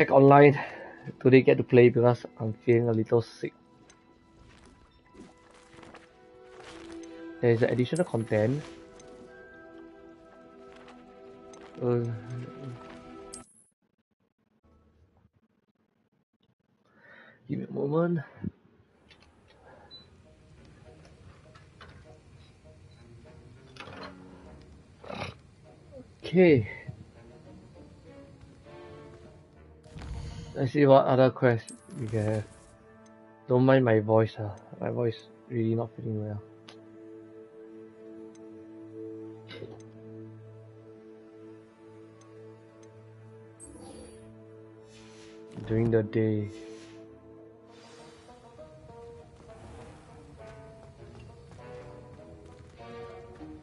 Check online. Today get to play because I'm feeling a little sick. There is additional content. Give me a moment. Okay. Let's see what other quests we can have. Don't mind my voice. My voice really not feeling well. During the day.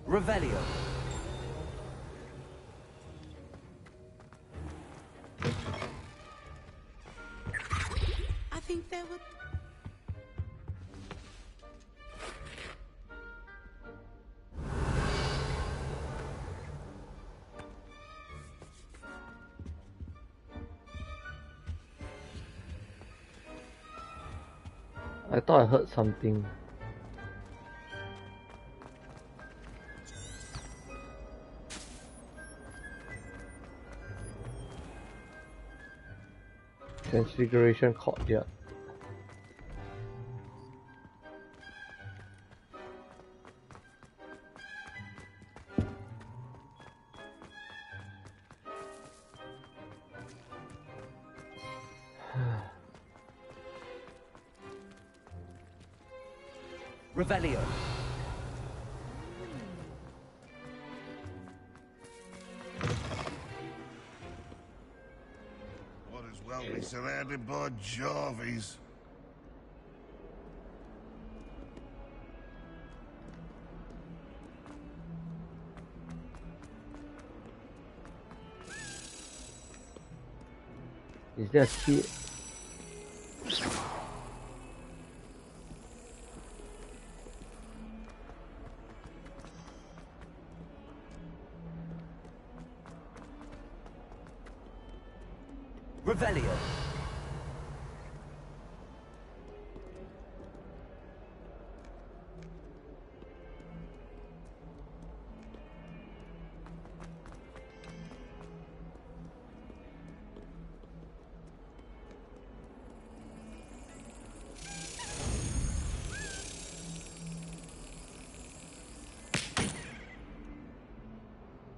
Revelio. I think there were... I thought I heard something. Transfiguration Courtyard. Revelio. What as well be surrounded by Jarvies. Is there a key? Revelio.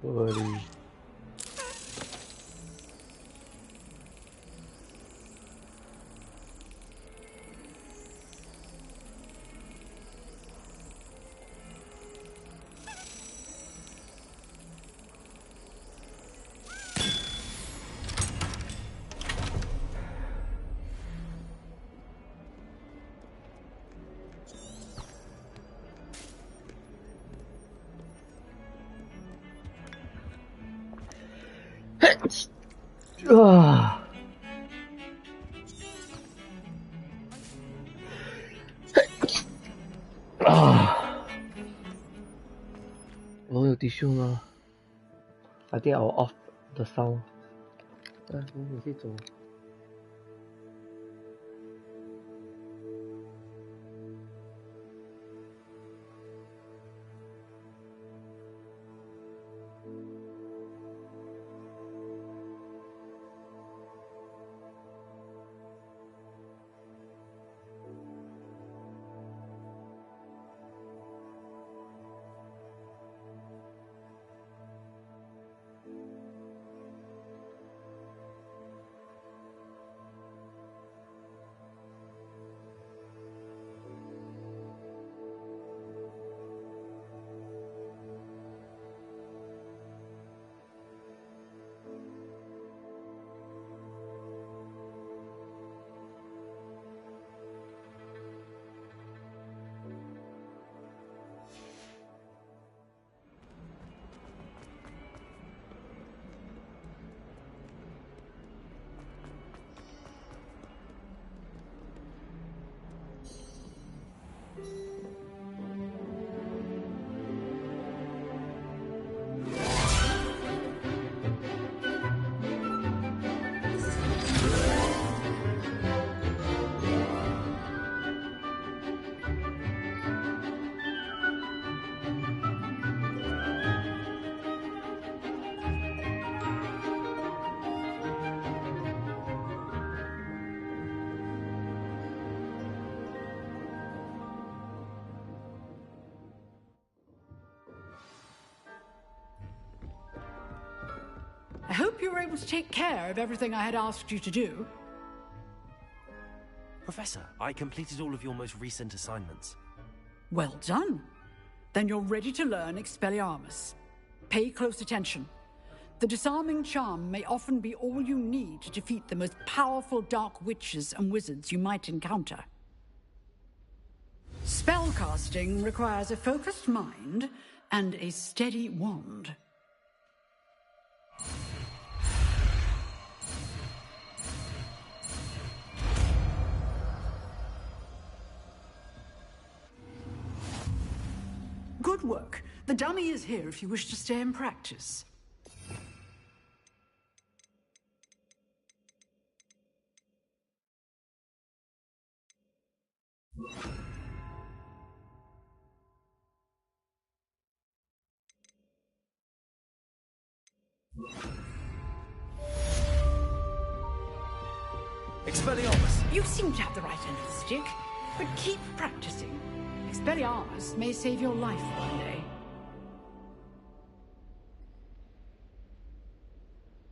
Buddy. Ah. Ah. 我有 tissue 吗 I think I'll off the sound. 你去走。hope you were able to take care of everything I had asked you to do. Professor, I completed all of your most recent assignments. Well done. Then you're ready to learn Expelliarmus. Pay close attention. The disarming charm may often be all you need to defeat the most powerful dark witches and wizards you might encounter. Spellcasting requires a focused mind and a steady wand. Good work. The dummy is here if you wish to stay and practice. Expelliarmus! You seem to have the right end of the stick, but keep practicing. Expelliarmus may save your life one day.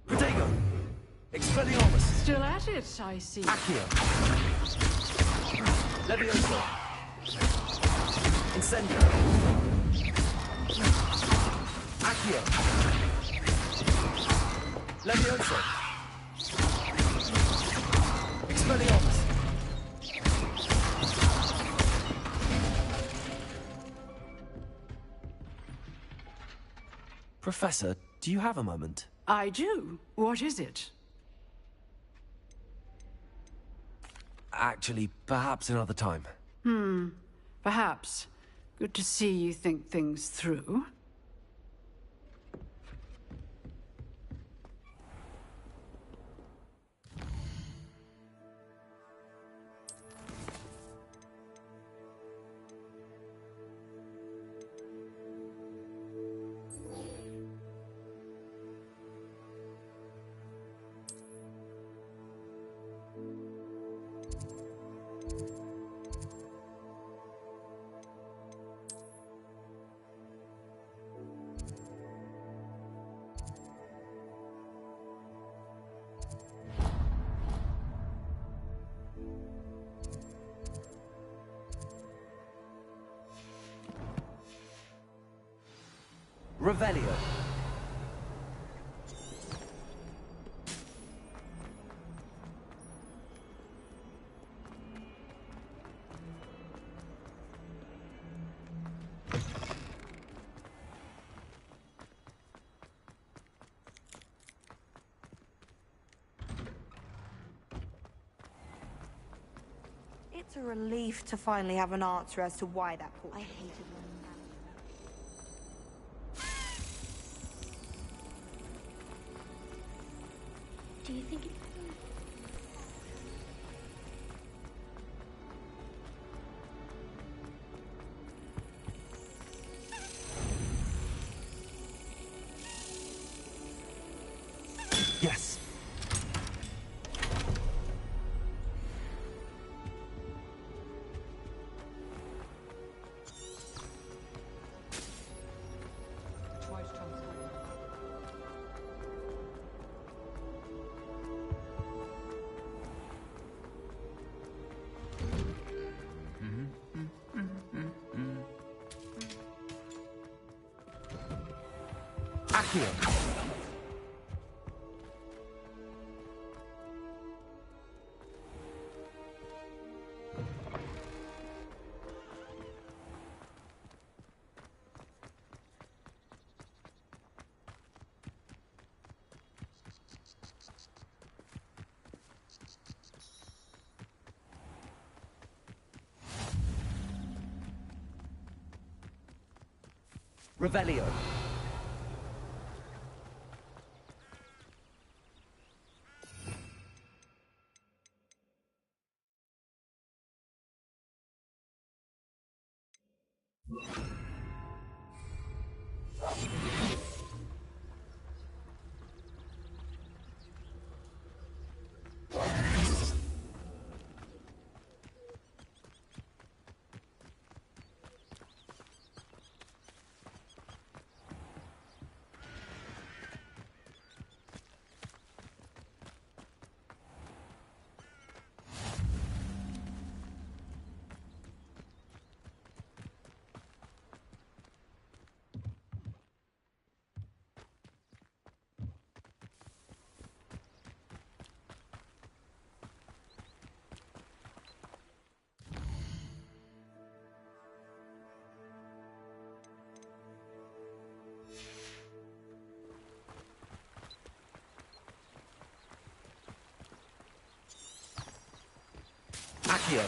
Protego! Expelliarmus! Still at it, I see. Accio! Levioso! Incendio! Accio! Levioso! Expelliarmus! Professor, do you have a moment? I do. What is it? Actually, perhaps another time. Perhaps. Good to see you think things through. Revelio. It's a relief to finally have an answer as to why that portrait. I hated learning that. Do you think it's... Yes. Accio. Revelio. Accio.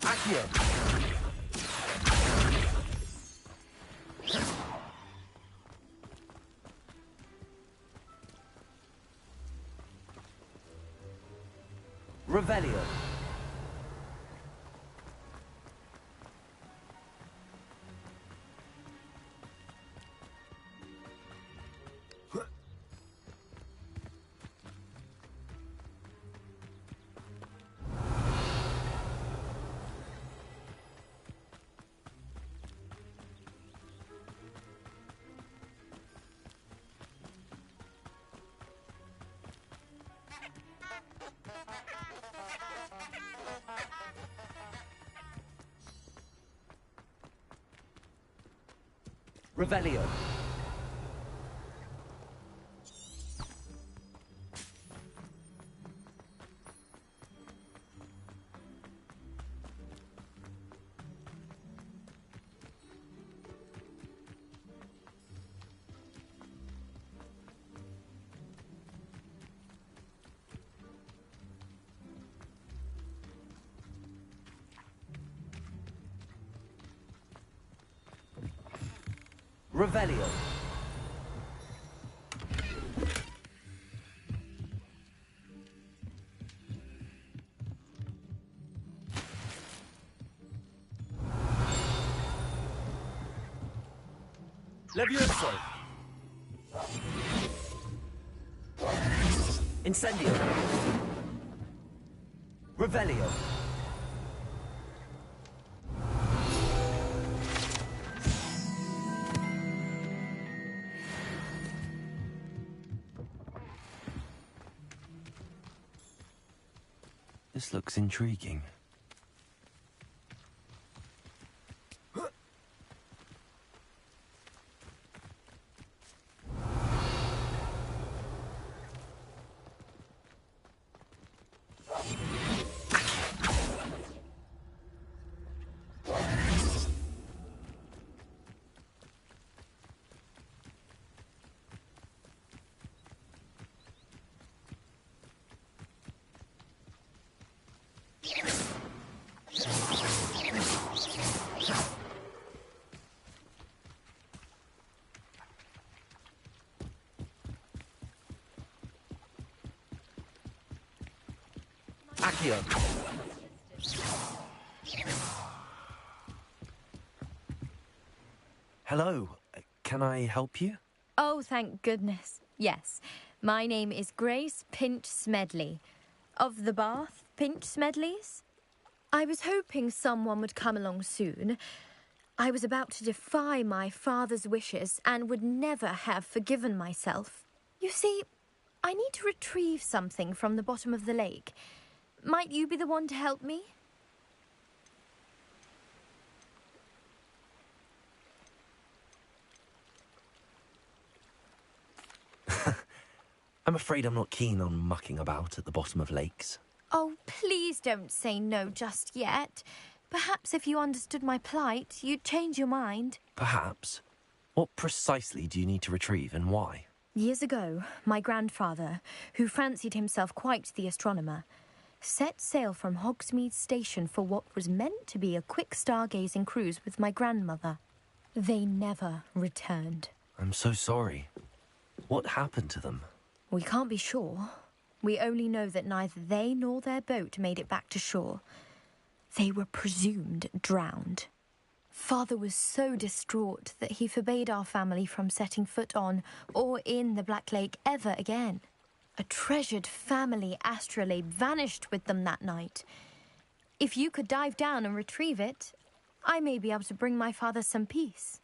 Accio. Revelio. Revelio. Revelio. Levioso. Incendio. Revelio. This looks intriguing. Accio. Hello. Can I help you? Oh, thank goodness. Yes. My name is Grace Pinch Smedley. Of the Bath Pinch Smedleys? I was hoping someone would come along soon. I was about to defy my father's wishes and would never have forgiven myself. You see, I need to retrieve something from the bottom of the lake. Might you be the one to help me? I'm afraid I'm not keen on mucking about at the bottom of lakes. Oh, please don't say no just yet. Perhaps if you understood my plight, you'd change your mind. Perhaps. What precisely do you need to retrieve and why? Years ago, my grandfather, who fancied himself quite the astronomer, set sail from Hogsmeade Station for what was meant to be a quick stargazing cruise with my grandmother. They never returned. I'm so sorry. What happened to them? We can't be sure. We only know that neither they nor their boat made it back to shore. They were presumed drowned. Father was so distraught that he forbade our family from setting foot on or in the Black Lake ever again. A treasured family astrolabe vanished with them that night. If you could dive down and retrieve it, I may be able to bring my father some peace.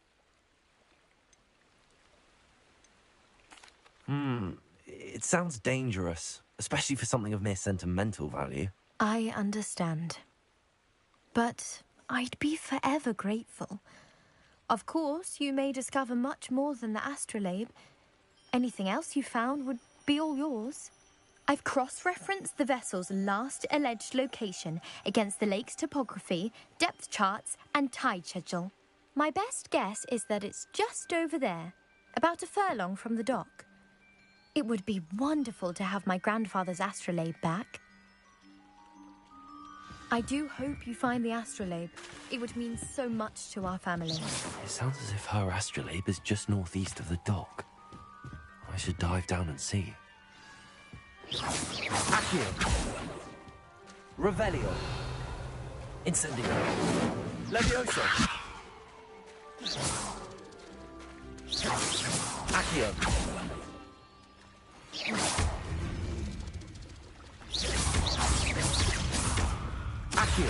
It sounds dangerous, especially for something of mere sentimental value. I understand. But I'd be forever grateful. Of course, you may discover much more than the astrolabe. Anything else you found would be all yours. I've cross-referenced the vessel's last alleged location against the lake's topography, depth charts, and tide schedule. My best guess is that it's just over there, about a furlong from the dock. It would be wonderful to have my grandfather's astrolabe back. I do hope you find the astrolabe. It would mean so much to our family. It sounds as if her astrolabe is just northeast of the dock. I should dive down and see. Accio. Revelio. Incendio. Levioso. Accio. Accio.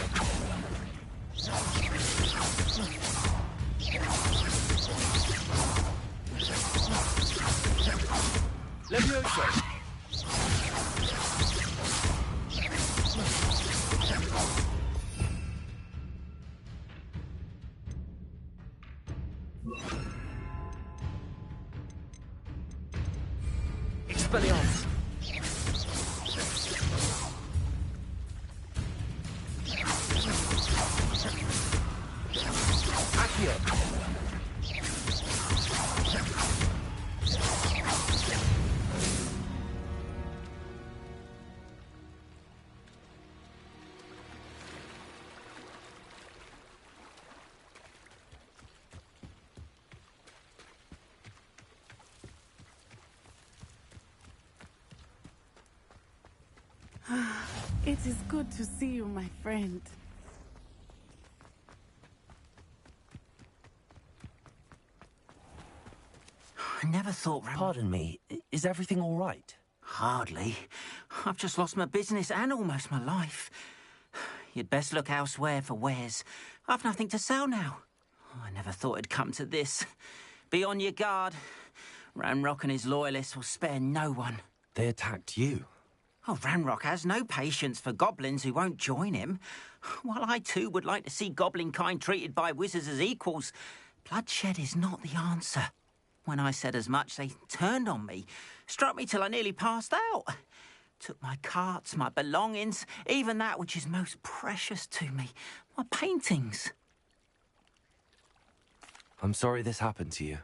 Levioso. Expelliarmus. Accio. It is good to see you, my friend. I never thought... Pardon me, is everything all right? Hardly. I've just lost my business and almost my life. You'd best look elsewhere for wares. I've nothing to sell now. I never thought it'd come to this. Be on your guard. Ranrock and his loyalists will spare no one. They attacked you. Oh, Ranrock has no patience for goblins who won't join him. While I too would like to see goblin kind treated by wizards as equals, bloodshed is not the answer. When I said as much, they turned on me, struck me till I nearly passed out. Took my carts, my belongings, even that which is most precious to me, my paintings. I'm sorry this happened to you.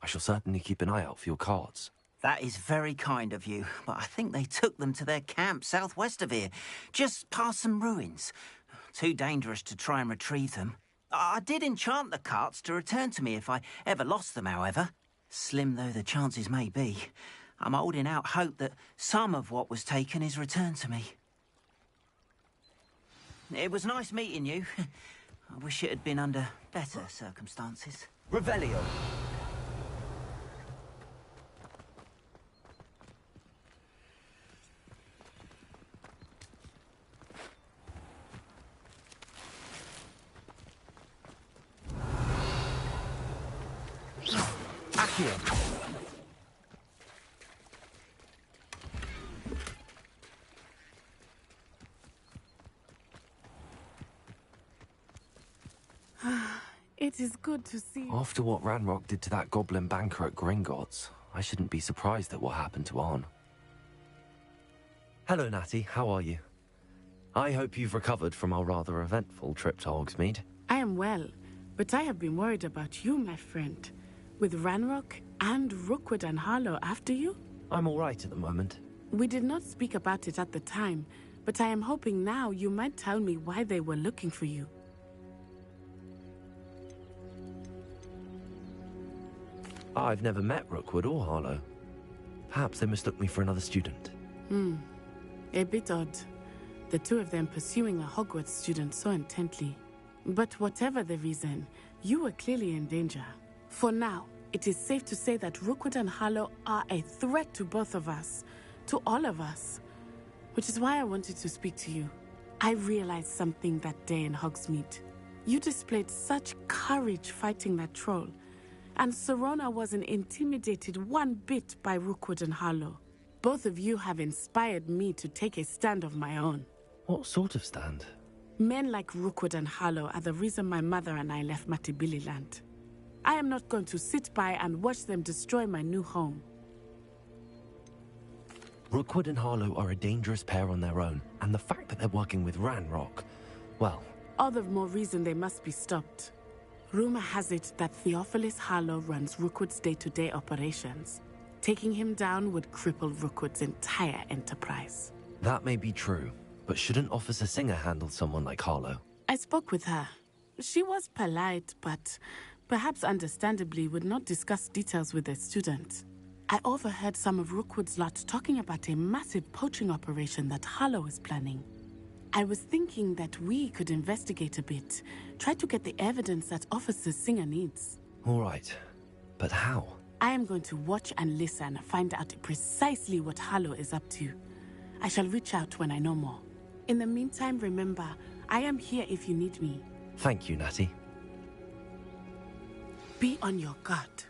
I shall certainly keep an eye out for your cards. That is very kind of you, but I think they took them to their camp southwest of here, just past some ruins. Too dangerous to try and retrieve them. I did enchant the carts to return to me if I ever lost them, however. Slim though the chances may be, I'm holding out hope that some of what was taken is returned to me. It was nice meeting you. I wish it had been under better circumstances. Revelio. Accio. It is good to see you. After what Ranrock did to that goblin banker at Gringotts, I shouldn't be surprised at what happened to Arn. Hello, Natty. How are you? I hope you've recovered from our rather eventful trip to Hogsmeade. I am well, but I have been worried about you, my friend. With Ranrock and Rookwood and Harlow after you? I'm all right at the moment. We did not speak about it at the time, but I am hoping now you might tell me why they were looking for you. I've never met Rookwood or Harlow. Perhaps they mistook me for another student. A bit odd. The two of them pursuing a Hogwarts student so intently. But whatever the reason, you were clearly in danger. For now, it is safe to say that Rookwood and Harlow are a threat to both of us. To all of us. Which is why I wanted to speak to you. I realized something that day in Hogsmeade. You displayed such courage fighting that troll. And Serona wasn't intimidated one bit by Rookwood and Harlow. Both of you have inspired me to take a stand of my own. What sort of stand? Men like Rookwood and Harlow are the reason my mother and I left Matibili land. I am not going to sit by and watch them destroy my new home. Rookwood and Harlow are a dangerous pair on their own, and the fact that they're working with Ranrock, well... All the more reason they must be stopped. Rumor has it that Theophilus Harlow runs Rookwood's day-to-day operations. Taking him down would cripple Rookwood's entire enterprise. That may be true, but shouldn't Officer Singer handle someone like Harlow? I spoke with her. She was polite, but perhaps understandably would not discuss details with a student. I overheard some of Rookwood's lot talking about a massive poaching operation that Harlow is planning. I was thinking that we could investigate a bit, try to get the evidence that Officer Singer needs. All right, but how? I am going to watch and listen, find out precisely what Harlow is up to. I shall reach out when I know more. In the meantime, remember, I am here if you need me. Thank you, Natty. Be on your guard.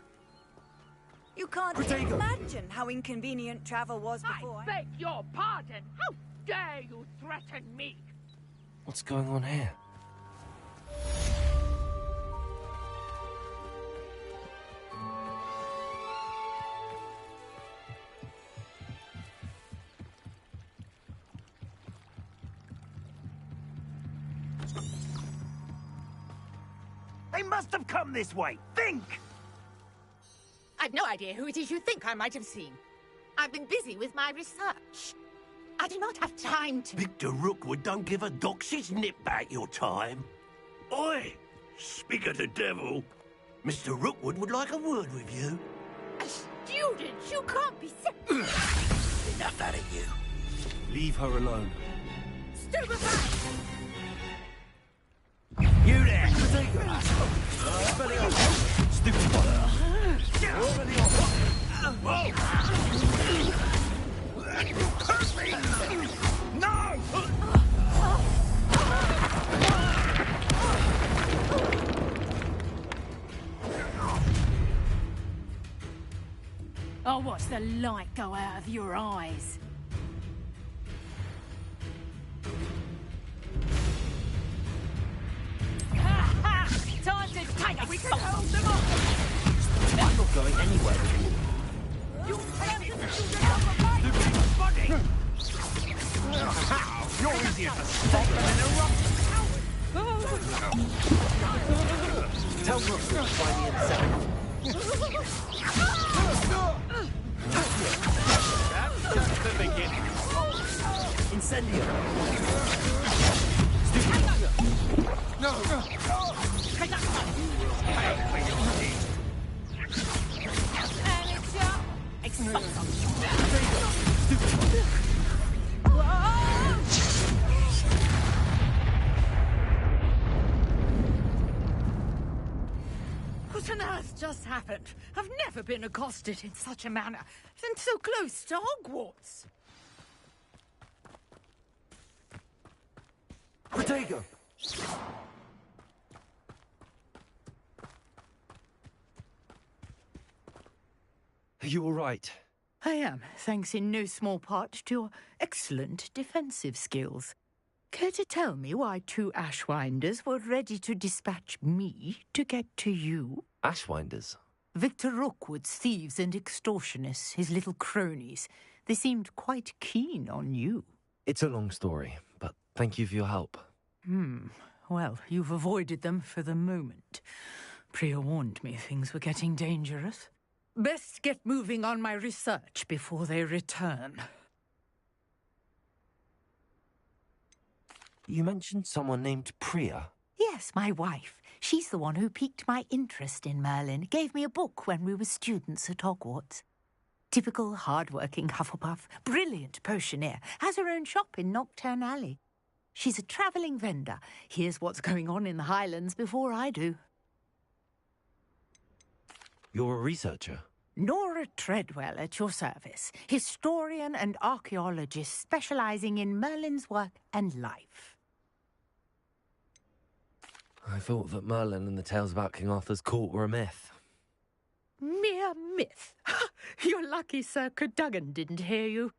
You can't imagine how inconvenient travel was before. I beg your pardon. How dare you threaten me? What's going on here? They must have come this way. Think! I've no idea who it is you think I might have seen. I've been busy with my research. I do not have time to... Victor Rookwood don't give a doxy's nip back your time. Oi! Speak of the devil. Mr. Rookwood would like a word with you. A student? You can't be... Enough out of you. Leave her alone. Stupefy! You there! No! I'll watch the light go out of your eyes. Time to take a... We can hold them off! I'm not going anywhere with you. You have to student body! You're easier to stop than a rock. Tell Rookwood to find me inside. That's just the beginning. Incendio! No! What on earth just happened? I've never been accosted in such a manner, and so close to Hogwarts. Protego! Are you all right? I am, thanks in no small part to your excellent defensive skills. Care to tell me why two Ashwinders were ready to dispatch me to get to you? Ashwinders? Victor Rookwood's thieves and extortionists, his little cronies. They seemed quite keen on you. It's a long story, but thank you for your help. Well, you've avoided them for the moment. Priya warned me things were getting dangerous. Best get moving on my research before they return. You mentioned someone named Priya. Yes, my wife. She's the one who piqued my interest in Merlin. Gave me a book when we were students at Hogwarts. Typical hard-working Hufflepuff, brilliant potioneer, has her own shop in Knockturn Alley. She's a travelling vendor. Hears what's going on in the Highlands before I do. You're a researcher? Nora Treadwell at your service. Historian and archaeologist specialising in Merlin's work and life. I thought that Merlin and the tales about King Arthur's court were a myth. Mere myth. You're lucky Sir Cadogan didn't hear you.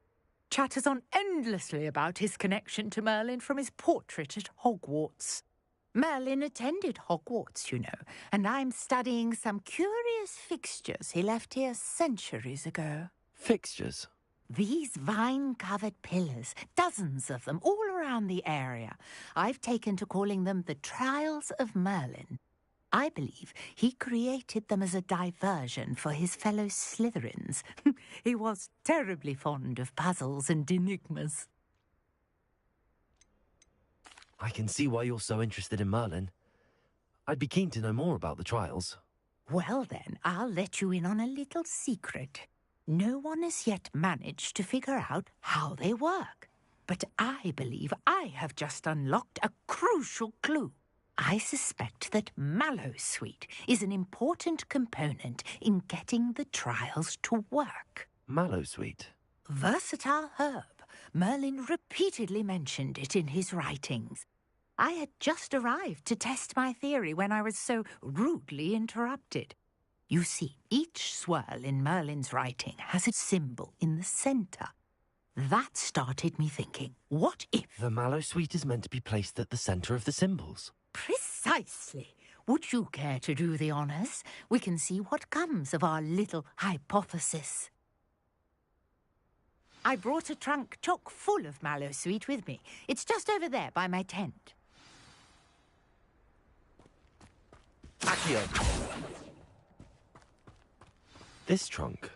Chatters on endlessly about his connection to Merlin from his portrait at Hogwarts. Merlin attended Hogwarts, you know, and I'm studying some curious fixtures he left here centuries ago. Fixtures? These vine-covered pillars, dozens of them, all around the area. I've taken to calling them the Trials of Merlin. I believe he created them as a diversion for his fellow Slytherins. He was terribly fond of puzzles and enigmas. I can see why you're so interested in Merlin. I'd be keen to know more about the trials. Well then, I'll let you in on a little secret. No one has yet managed to figure out how they work. But I believe I have just unlocked a crucial clue. I suspect that mallowsweet is an important component in getting the trials to work. Mallowsweet? Versatile herb. Merlin repeatedly mentioned it in his writings. I had just arrived to test my theory when I was so rudely interrupted. You see, each swirl in Merlin's writing has a symbol in the centre. That started me thinking, what if... The mallowsweet is meant to be placed at the centre of the symbols. Precisely. Would you care to do the honours? We can see what comes of our little hypothesis. I brought a trunk chock full of mallowsweet with me. It's just over there by my tent. Accio! This trunk?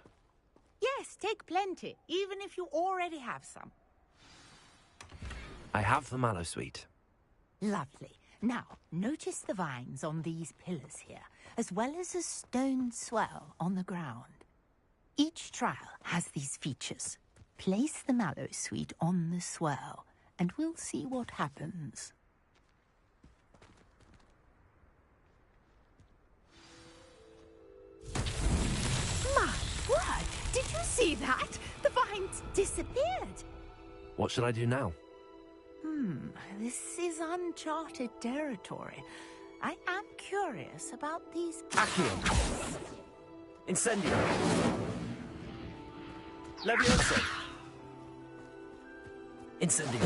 Yes, take plenty, even if you already have some. I have the mallowsweet. Lovely. Now, notice the vines on these pillars here, as well as a stone swell on the ground. Each trial has these features. Place the mallowsweet on the swell, and we'll see what happens. My word! Did you see that? The vines disappeared. What should I do now? This is uncharted territory. I am curious about these... Accio! Incendio! Levioso! Incendio!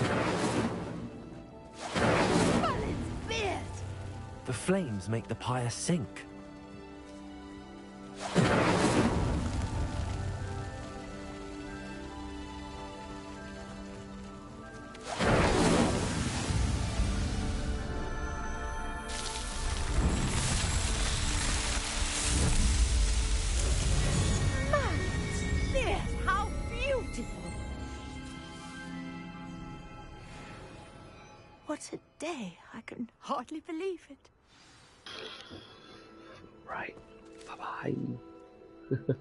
Merlin's beard! The flames make the pyre sink. What a day. I can hardly believe it. Right. Bye-bye.